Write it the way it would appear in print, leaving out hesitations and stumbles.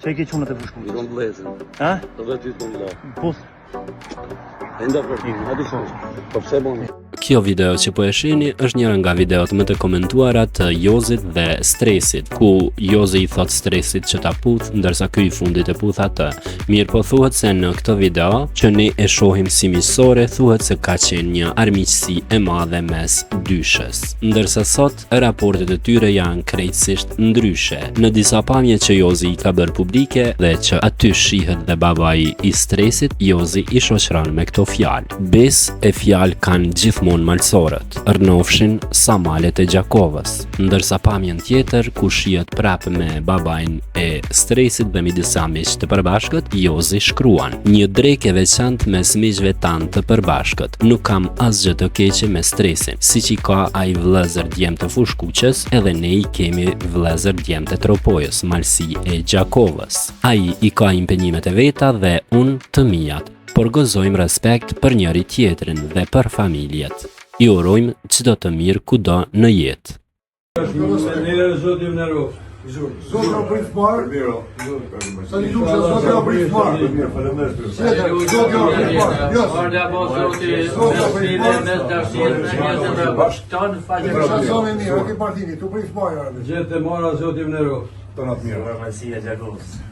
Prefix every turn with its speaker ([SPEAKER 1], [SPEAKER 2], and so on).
[SPEAKER 1] Çe ke çunat e fushku?
[SPEAKER 2] I kom vlezën.
[SPEAKER 1] Ha?
[SPEAKER 2] Edhe ty të më
[SPEAKER 1] Pus.
[SPEAKER 2] Enda për ti, hadi shkoj. Po pse bon?
[SPEAKER 3] Kjo video që po e shihni është njëra nga videot më të komentuara të Jozit dhe Stresit, ku Jozi i thot Stresit që ta puth, ndërsa ky i fundit e puth atë. Mirë po thuhet se në këtë video, që ne e shohim si miqësore, thuhet se ka qenë një armiqësi e madhe mes dyshës. Ndërsa sot, raportet e tyre janë krejtësisht ndryshe. Në disa pamje që Jozi i ka bërë publike dhe që aty shihet dhe babai i Stresit, Jozi i shoqëron me këto fjalë. Bes e fjalë kanë gjithmonë malsorët, rnofshin sa malet e Gjakovës, ndërsa pamjen tjetër ku shihet prapë me babain e Stresit dhe midis miq të përbashkët, Jozi shkruan: një drekë e veçantë mes miqve tanë të përbashkët. Nuk kam asgjë të keqe me Stresin, siç i ka ai vëllezër djem të Fushkuqës, edhe ne i kemi vëllezër djem të Tropojës, malsi e Gjakovës. Ai i ka impenjimet e veta dhe unë të mijat, por gëzojmë respekt për njëri tjetrin dhe për familjet. I urojmë çdo të mirë kudo në jetë.
[SPEAKER 4] Zotë o prit marë, sa një gjukë se zotë o prit marë. Zotë o prit marë,
[SPEAKER 5] Orda bo zoti, mes dashirë, me njëzën dhe bashkëton, faqe
[SPEAKER 4] shazone mirë, e ke partini, tu prit marë.
[SPEAKER 6] Gjete mora zotim në rovë.
[SPEAKER 4] Tonat mirë.
[SPEAKER 1] Malsi e Gjakovës.